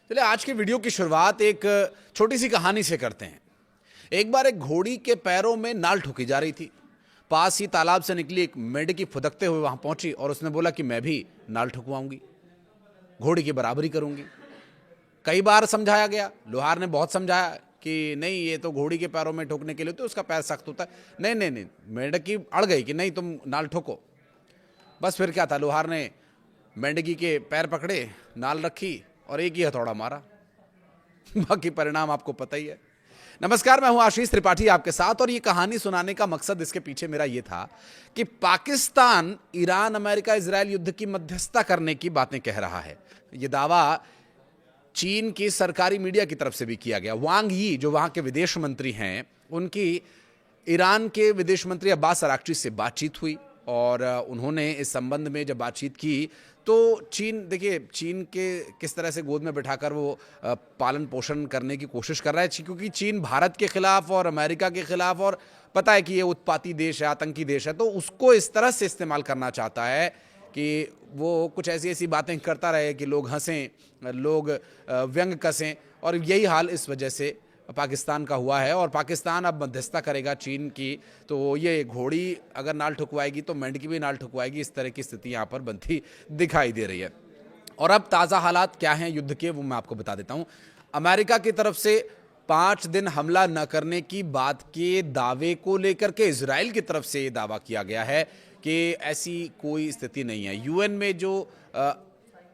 चलिए आज की वीडियो की शुरुआत एक छोटी सी कहानी से करते हैं। एक बार एक घोड़ी के पैरों में नाल ठोकी जा रही थी। पास ही तालाब से निकली एक मेंढकी फुदकते हुए वहां पहुंची और उसने बोला कि मैं भी नाल ठुकवाऊंगी, घोड़ी की बराबरी करूंगी। कई बार समझाया गया, लोहार ने बहुत समझाया कि नहीं, ये तो घोड़ी के पैरों में ठोकने के लिए तो उसका पैर सख्त होता है। नहीं नहीं नहीं, मेंढकी अड़ गई कि नहीं, तुम नाल ठोको। बस फिर क्या था, लोहार ने मेंढकी के पैर पकड़े, नाल रखी और एक ही हथौड़ा मारा। बाकी परिणाम आपको पता ही है। नमस्कार, मैं हूं आशीष त्रिपाठी आपके साथ, और ये कहानी सुनाने का मकसद इसके पीछे मेरा ये था कि पाकिस्तान ईरान अमेरिका इजरायल युद्ध की मध्यस्थता करने की बातें कह रहा है। ये दावा चीन की सरकारी मीडिया की तरफ से भी किया गया। वांग यी जो वहां के विदेश मंत्री हैं, उनकी ईरान के विदेश मंत्री अब्बास अराक्ची से बातचीत हुई और उन्होंने इस संबंध में जब बातचीत की तो चीन, देखिए चीन के किस तरह से गोद में बिठाकर वो पालन पोषण करने की कोशिश कर रहा है, क्योंकि चीन भारत के खिलाफ और अमेरिका के खिलाफ, और पता है कि ये उत्पाती देश है, आतंकी देश है, तो उसको इस तरह से इस्तेमाल करना चाहता है कि वो कुछ ऐसी ऐसी बातें करता रहे कि लोग हंसें, लोग व्यंग कसें। और यही हाल इस वजह से पाकिस्तान का हुआ है और पाकिस्तान अब मध्यस्थता करेगा चीन की। तो ये घोड़ी अगर नाल ठुकवाएगी तो मेंढकी भी नाल ठुकवाएगी, इस तरह की स्थिति यहाँ पर बनती दिखाई दे रही है। और अब ताज़ा हालात क्या हैं युद्ध के, वो मैं आपको बता देता हूँ। अमेरिका की तरफ से 5 दिन हमला न करने की बात के दावे को लेकर के इजराइल की तरफ से ये दावा किया गया है कि ऐसी कोई स्थिति नहीं है। यूएन में जो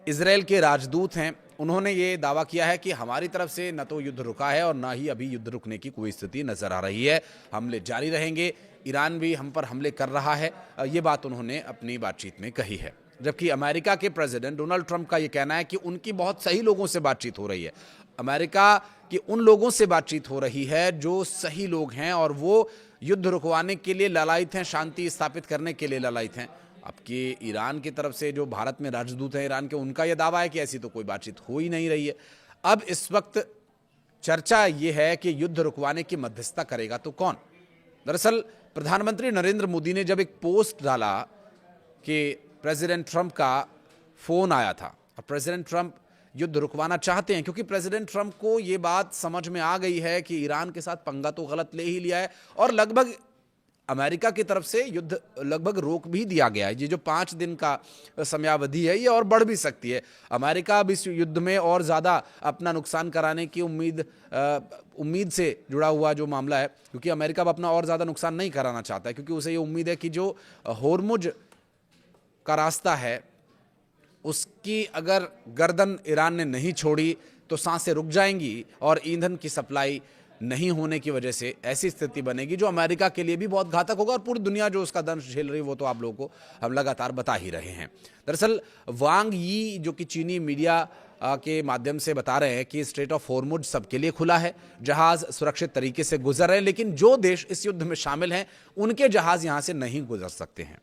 इजराइल के राजदूत हैं, उन्होंने ये दावा किया है कि हमारी तरफ से न तो युद्ध रुका है और ना ही अभी युद्ध रुकने की कोई स्थिति नजर आ रही है, हमले जारी रहेंगे, ईरान भी हम पर हमले कर रहा है। ये बात उन्होंने अपनी बातचीत में कही है। जबकि अमेरिका के प्रेसिडेंट डोनाल्ड ट्रंप का ये कहना है कि उनकी बहुत सही लोगों से बातचीत हो रही है। अमेरिका की उन लोगों से बातचीत हो रही है जो सही लोग हैं और वो युद्ध रुकवाने के लिए ललायित हैं, शांति स्थापित करने के लिए ललायित हैं। अब कि ईरान की तरफ से जो भारत में राजदूत हैं ईरान के, उनका यह दावा है कि ऐसी तो कोई बातचीत हो ही नहीं रही है। अब इस वक्त चर्चा यह है कि युद्ध रुकवाने की मध्यस्थता करेगा तो कौन। दरअसल प्रधानमंत्री नरेंद्र मोदी ने जब एक पोस्ट डाला कि प्रेसिडेंट ट्रंप का फोन आया था और प्रेसिडेंट ट्रंप युद्ध रुकवाना चाहते हैं, क्योंकि प्रेसिडेंट ट्रंप को यह बात समझ में आ गई है कि ईरान के साथ पंगा तो गलत ले ही लिया है और लगभग अमेरिका की तरफ से युद्ध लगभग रोक भी दिया गया है। ये जो 5 दिन का समयावधि है ये और बढ़ भी सकती है। अमेरिका अब इस युद्ध में और ज़्यादा अपना नुकसान कराने की उम्मीद से जुड़ा हुआ जो मामला है, क्योंकि अमेरिका अब अपना और ज़्यादा नुकसान नहीं कराना चाहता है, क्योंकि उसे ये उम्मीद है कि जो होर्मुज का रास्ता है उसकी अगर गर्दन ईरान ने नहीं छोड़ी तो सांसें रुक जाएंगी और ईंधन की सप्लाई नहीं होने की वजह से ऐसी स्थिति बनेगी जो अमेरिका के लिए भी बहुत घातक होगा और पूरी दुनिया जो उसका दंश झेल रही है वो तो आप लोगों को हम लगातार बता ही रहे हैं। दरअसल वांग यी जो कि चीनी मीडिया के माध्यम से बता रहे हैं कि स्ट्रेट ऑफ हॉर्मुज सबके लिए खुला है, जहाज सुरक्षित तरीके से गुजर रहे हैं, लेकिन जो देश इस युद्ध में शामिल हैं उनके जहाज यहां से नहीं गुजर सकते हैं।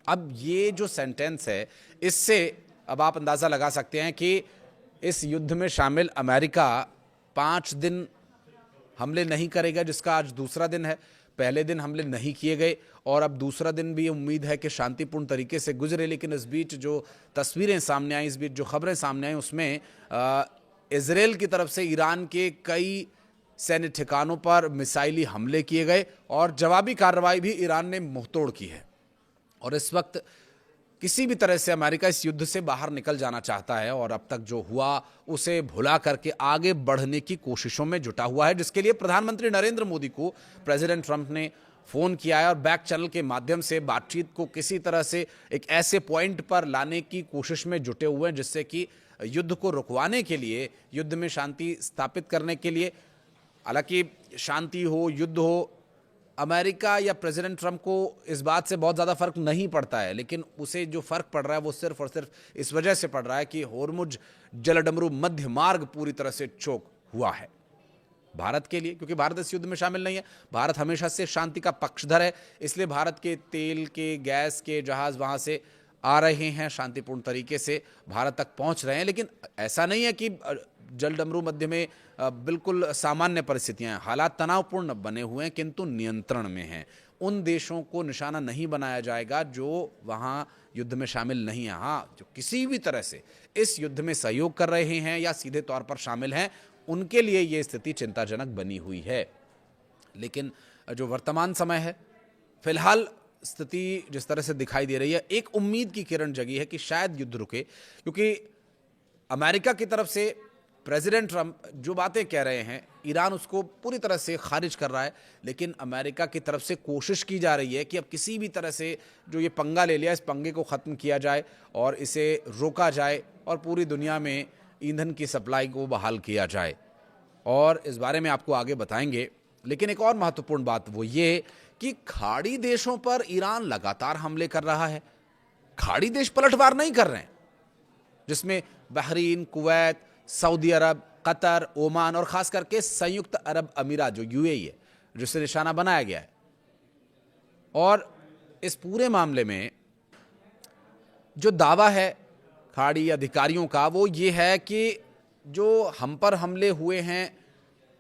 अब ये जो सेंटेंस है, इससे अब आप अंदाजा लगा सकते हैं कि इस युद्ध में शामिल अमेरिका 5 दिन हमले नहीं करेगा, जिसका आज दूसरा दिन है। पहले दिन हमले नहीं किए गए और अब दूसरा दिन भी उम्मीद है कि शांतिपूर्ण तरीके से गुजरे, लेकिन इस बीच जो तस्वीरें सामने आई, इस बीच जो खबरें सामने आई, उसमें इजराइल की तरफ से ईरान के कई सैन्य ठिकानों पर मिसाइली हमले किए गए और जवाबी कार्रवाई भी ईरान ने मुंहतोड़ की है। और इस वक्त किसी भी तरह से अमेरिका इस युद्ध से बाहर निकल जाना चाहता है और अब तक जो हुआ उसे भुला करके आगे बढ़ने की कोशिशों में जुटा हुआ है, जिसके लिए प्रधानमंत्री नरेंद्र मोदी को प्रेसिडेंट ट्रंप ने फोन किया है और बैक चैनल के माध्यम से बातचीत को किसी तरह से एक ऐसे पॉइंट पर लाने की कोशिश में जुटे हुए हैं जिससे कि युद्ध को रुकवाने के लिए, युद्ध में शांति स्थापित करने के लिए, हालांकि शांति हो युद्ध हो, अमेरिका या प्रेसिडेंट ट्रंप को इस बात से बहुत ज़्यादा फर्क नहीं पड़ता है, लेकिन उसे जो फर्क पड़ रहा है वो सिर्फ और सिर्फ इस वजह से पड़ रहा है कि होर्मुज जलडमरू मध्य मार्ग पूरी तरह से चोक हुआ है भारत के लिए, क्योंकि भारत इस युद्ध में शामिल नहीं है। भारत हमेशा से शांति का पक्षधर है, इसलिए भारत के तेल के, गैस के जहाज़ वहाँ से आ रहे हैं, शांतिपूर्ण तरीके से भारत तक पहुँच रहे हैं। लेकिन ऐसा नहीं है कि जलडमरू मध्य में बिल्कुल सामान्य परिस्थितियां हैं, हालात तनावपूर्ण बने हुए हैं किंतु नियंत्रण में हैं। उन देशों को निशाना नहीं बनाया जाएगा जो वहां युद्ध में शामिल नहीं है। हाँ, जो किसी भी तरह से इस युद्ध में सहयोग कर रहे हैं या सीधे तौर पर शामिल हैं, उनके लिए ये स्थिति चिंताजनक बनी हुई है। लेकिन जो वर्तमान समय है, फिलहाल स्थिति जिस तरह से दिखाई दे रही है, एक उम्मीद की किरण जगी है कि शायद युद्ध रुके, क्योंकि अमेरिका की तरफ से प्रेसिडेंट ट्रंप जो बातें कह रहे हैं, ईरान उसको पूरी तरह से खारिज कर रहा है। लेकिन अमेरिका की तरफ से कोशिश की जा रही है कि अब किसी भी तरह से जो ये पंगा ले लिया, इस पंगे को ख़त्म किया जाए और इसे रोका जाए और पूरी दुनिया में ईंधन की सप्लाई को बहाल किया जाए। और इस बारे में आपको आगे बताएंगे। लेकिन एक और महत्वपूर्ण बात वो ये कि खाड़ी देशों पर ईरान लगातार हमले कर रहा है। खाड़ी देश पलटवार नहीं कर रहे हैं, जिसमें बहरीन, कुवैत, सऊदी अरब, कतर, ओमान और खास करके संयुक्त अरब अमीरात जो यूएई है, जिसे निशाना बनाया गया है। और इस पूरे मामले में जो दावा है खाड़ी अधिकारियों का वो ये है कि जो हम पर हमले हुए हैं,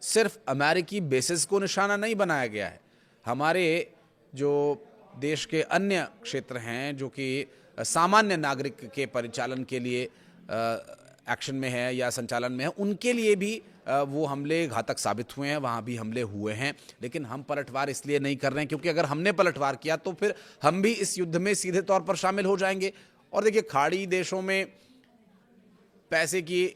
सिर्फ अमेरिकी बेसिस को निशाना नहीं बनाया गया है। हमारे जो देश के अन्य क्षेत्र हैं जो कि सामान्य नागरिक के परिचालन के लिए एक्शन में है या संचालन में है, उनके लिए भी वो हमले घातक साबित हुए हैं, वहाँ भी हमले हुए हैं। लेकिन हम पलटवार इसलिए नहीं कर रहे हैं क्योंकि अगर हमने पलटवार किया तो फिर हम भी इस युद्ध में सीधे तौर पर शामिल हो जाएंगे। और देखिए, खाड़ी देशों में पैसे की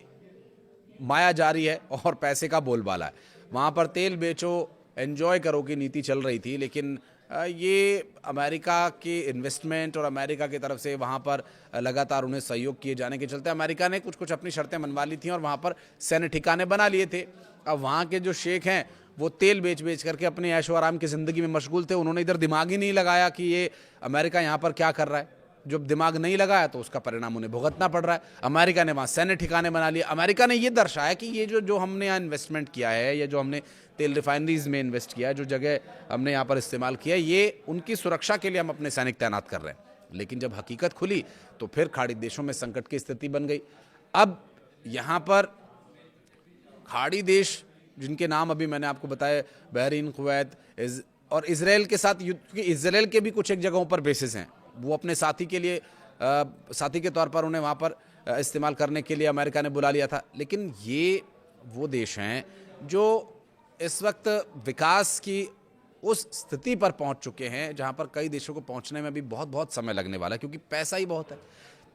माया जारी है और पैसे का बोलबाला है। वहाँ पर तेल बेचो, एंजॉय करो की नीति चल रही थी। लेकिन ये अमेरिका के इन्वेस्टमेंट और अमेरिका की तरफ से वहाँ पर लगातार उन्हें सहयोग किए जाने के चलते अमेरिका ने कुछ कुछ अपनी शर्तें मनवा ली थी और वहाँ पर सैन्य ठिकाने बना लिए थे। अब वहाँ के जो शेख हैं वो तेल बेच बेच करके अपने ऐशो आराम की ज़िंदगी में मशगूल थे। उन्होंने इधर दिमाग ही नहीं लगाया कि ये अमेरिका यहाँ पर क्या कर रहा है। जब दिमाग नहीं लगाया तो उसका परिणाम उन्हें भुगतना पड़ रहा है। अमेरिका ने वहाँ सैन्य ठिकाने बना लिए। अमेरिका ने ये दर्शाया कि ये जो हमने यहाँ इन्वेस्टमेंट किया है या जो हमने तेल रिफाइनरीज में इन्वेस्ट किया है, जो जगह हमने यहाँ पर इस्तेमाल किया है, ये उनकी सुरक्षा के लिए हम अपने सैनिक तैनात कर रहे हैं। लेकिन जब हकीकत खुली तो फिर खाड़ी देशों में संकट की स्थिति बन गई। अब यहाँ पर खाड़ी देश जिनके नाम अभी मैंने आपको बताया, बहरीन, कुवैत और इजराइल के साथ युद्ध, क्योंकि इजराइल के भी कुछ एक जगहों पर बेसिस हैं, वो अपने साथी के लिए साथी के तौर पर उन्हें वहाँ पर इस्तेमाल करने के लिए अमेरिका ने बुला लिया था। लेकिन ये वो देश हैं जो इस वक्त विकास की उस स्थिति पर पहुँच चुके हैं जहाँ पर कई देशों को पहुँचने में भी बहुत बहुत समय लगने वाला है, क्योंकि पैसा ही बहुत है,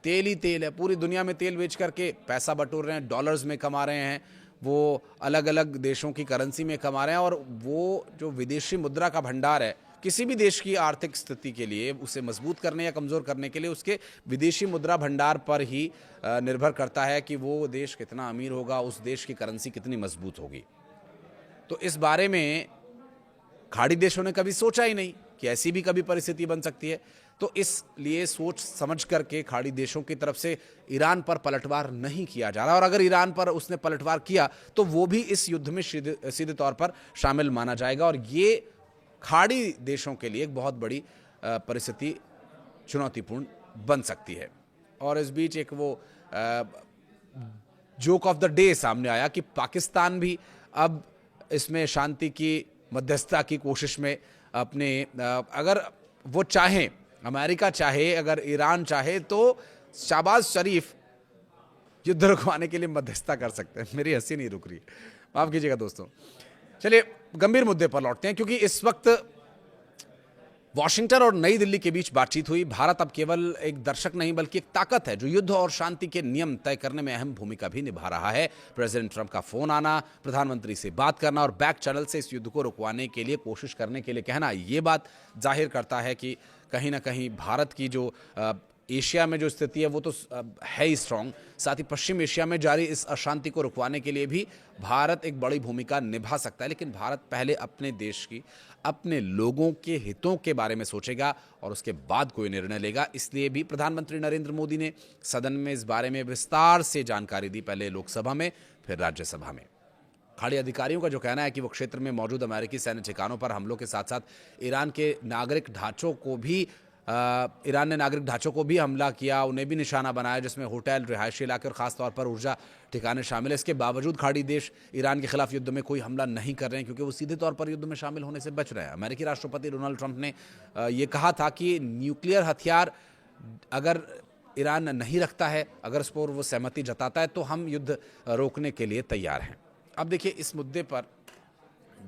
तेल ही तेल है। पूरी दुनिया में तेल बेच करके पैसा बटोर रहे हैं, डॉलर्स में कमा रहे हैं, वो अलग अलग देशों की करेंसी में कमा रहे हैं। और वो जो विदेशी मुद्रा का भंडार है, किसी भी देश की आर्थिक स्थिति के लिए उसे मजबूत करने या कमज़ोर करने के लिए उसके विदेशी मुद्रा भंडार पर ही निर्भर करता है कि वो देश कितना अमीर होगा, उस देश की करेंसी कितनी मजबूत होगी। तो इस बारे में खाड़ी देशों ने कभी सोचा ही नहीं कि ऐसी भी कभी परिस्थिति बन सकती है। तो इसलिए सोच समझ करके खाड़ी देशों की तरफ से ईरान पर पलटवार नहीं किया जा रहा। और अगर ईरान पर उसने पलटवार किया तो वो भी इस युद्ध में सीधे तौर पर शामिल माना जाएगा। और ये खाड़ी देशों के लिए एक बहुत बड़ी परिस्थिति चुनौतीपूर्ण बन सकती है। और इस बीच एक वो जोक ऑफ द डे सामने आया कि पाकिस्तान भी अब इसमें शांति की मध्यस्थता की कोशिश में अपने अगर वो चाहें, अमेरिका चाहे, अगर ईरान चाहे तो शहबाज शरीफ युद्ध रुकवाने के लिए मध्यस्थता कर सकते हैं। मेरी हंसी नहीं रुक रही, माफ कीजिएगा दोस्तों। चलिए गंभीर मुद्दे पर लौटते हैं, क्योंकि इस वक्त वॉशिंगटन और नई दिल्ली के बीच बातचीत हुई। भारत अब केवल एक दर्शक नहीं बल्कि एक ताकत है जो युद्ध और शांति के नियम तय करने में अहम भूमिका भी निभा रहा है। प्रेसिडेंट ट्रंप का फोन आना, प्रधानमंत्री से बात करना और बैक चैनल से इस युद्ध को रुकवाने के लिए कोशिश करने के लिए कहना, ये बात जाहिर करता है कि कहीं ना कहीं भारत की जो एशिया में जो स्थिति है वो तो है ही स्ट्रांग, साथ ही पश्चिम एशिया में जारी इस अशांति को रुकवाने के लिए भी भारत एक बड़ी भूमिका निभा सकता है। लेकिन भारत पहले अपने देश की, अपने लोगों के हितों के बारे में सोचेगा और उसके बाद कोई निर्णय लेगा। इसलिए भी प्रधानमंत्री नरेंद्र मोदी ने सदन में इस बारे में विस्तार से जानकारी दी, पहले लोकसभा में फिर राज्यसभा में। खाड़ी अधिकारियों का जो कहना है कि वो क्षेत्र में मौजूद अमेरिकी सैन्य ठिकानों पर हमलों के साथ साथ ईरान ने नागरिक ढांचों को भी हमला किया, उन्हें भी निशाना बनाया, जिसमें होटल, रिहायशी इलाके और खासतौर पर ऊर्जा ठिकाने शामिल है। इसके बावजूद खाड़ी देश ईरान के खिलाफ युद्ध में कोई हमला नहीं कर रहे हैं, क्योंकि वो सीधे तौर पर युद्ध में शामिल होने से बच रहे हैं। अमेरिकी राष्ट्रपति डोनाल्ड ट्रंप ने ये कहा था कि न्यूक्लियर हथियार अगर ईरान नहीं रखता है, अगर उस पर वो सहमति जताता है, तो हम युद्ध रोकने के लिए तैयार हैं। अब देखिए, इस मुद्दे पर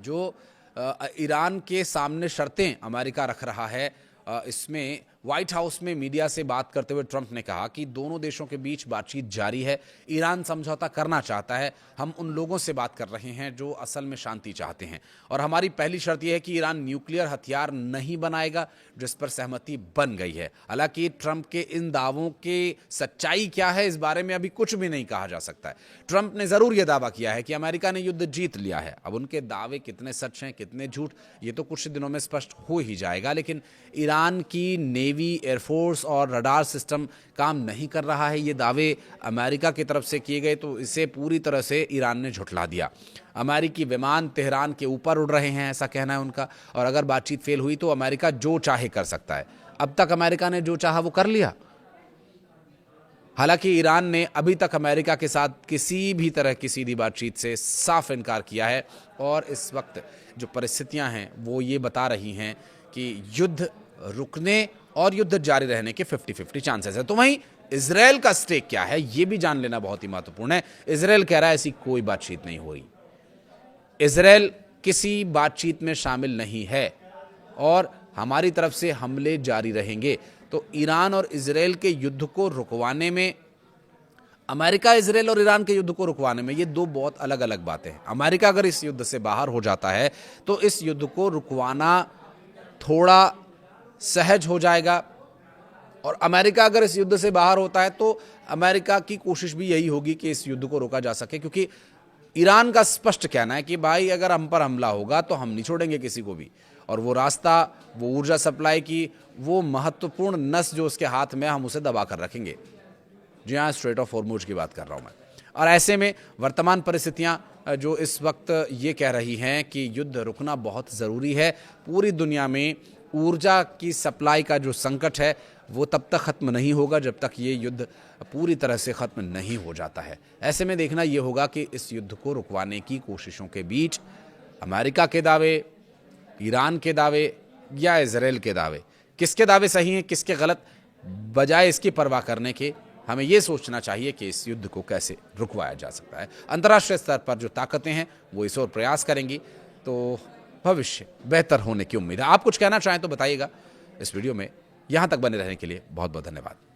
जो ईरान के सामने शर्तें अमेरिका रख रहा है, इसमें व्हाइट हाउस में मीडिया से बात करते हुए ट्रंप ने कहा कि दोनों देशों के बीच बातचीत जारी है, ईरान समझौता करना चाहता है, हम उन लोगों से बात कर रहे हैं जो असल में शांति चाहते हैं, और हमारी पहली शर्त यह है कि ईरान न्यूक्लियर हथियार नहीं बनाएगा, जिस पर सहमति बन गई है। हालांकि ट्रंप के इन दावों की सच्चाई क्या है, इस बारे में अभी कुछ भी नहीं कहा जा सकता है। ट्रंप ने जरूर यह दावा किया है कि अमेरिका ने युद्ध जीत लिया है। अब उनके दावे कितने सच हैं, कितने झूठ, ये तो कुछ दिनों में स्पष्ट हो ही जाएगा। लेकिन ईरान की नेवी, एयरफोर्स और रडार सिस्टम काम नहीं कर रहा है, ये दावे अमेरिका की तरफ से किए गए, तो इसे पूरी तरह से ईरान ने झुठला दिया। अमेरिकी विमान तेहरान के ऊपर उड़ रहे हैं, ऐसा कहना है उनका, और अगर बातचीत फेल हुई तो अमेरिका जो चाहे कर सकता है। अब तक अमेरिका ने जो चाहा वो कर लिया। हालांकि ईरान ने अभी तक अमेरिका के साथ किसी भी तरह की सीधी बातचीत से साफ इनकार किया है, और इस वक्त जो परिस्थितियां हैं वो ये बता रही हैं कि युद्ध रुकने और युद्ध जारी रहने के 50-50 चांसेस है। तो वहीं इजराइल का स्टेक क्या है, ये भी जान लेना बहुत ही महत्वपूर्ण है। इजराइल कह रहा है ऐसी कोई बातचीत नहीं हो रही, इजराइल किसी बातचीत में शामिल नहीं है, और हमारी तरफ से हमले जारी रहेंगे। तो ईरान और इजराइल के युद्ध को रुकवाने में, अमेरिका, इजराइल और ईरान के युद्ध को रुकवाने में, ये दो बहुत अलग अलग बातें हैं। अमेरिका अगर इस युद्ध से बाहर हो जाता है तो इस युद्ध को रुकवाना थोड़ा सहज हो जाएगा, और अमेरिका अगर इस युद्ध से बाहर होता है तो अमेरिका की कोशिश भी यही होगी कि इस युद्ध को रोका जा सके, क्योंकि ईरान का स्पष्ट कहना है कि भाई अगर हम पर हमला होगा तो हम नहीं छोड़ेंगे किसी को भी, और वो रास्ता, वो ऊर्जा सप्लाई की वो महत्वपूर्ण नस जो उसके हाथ में, हम उसे दबा कर रखेंगे। जी हाँ, स्ट्रेट ऑफ हॉर्मुज की बात कर रहा हूँ मैं। और ऐसे में वर्तमान परिस्थितियाँ जो इस वक्त ये कह रही हैं कि युद्ध रुकना बहुत ज़रूरी है। पूरी दुनिया में ऊर्जा की सप्लाई का जो संकट है वो तब तक ख़त्म नहीं होगा जब तक ये युद्ध पूरी तरह से ख़त्म नहीं हो जाता है। ऐसे में देखना ये होगा कि इस युद्ध को रुकवाने की कोशिशों के बीच अमेरिका के दावे, ईरान के दावे या इजराइल के दावे, किसके दावे सही हैं, किसके गलत, बजाय इसकी परवाह करने के हमें ये सोचना चाहिए कि इस युद्ध को कैसे रुकवाया जा सकता है। अंतर्राष्ट्रीय स्तर पर जो ताकतें हैं वो इस ओर प्रयास करेंगी, तो भविष्य बेहतर होने की उम्मीद है। आप कुछ कहना चाहें तो बताइएगा इस वीडियो में। यहाँ तक बने रहने के लिए बहुत बहुत धन्यवाद।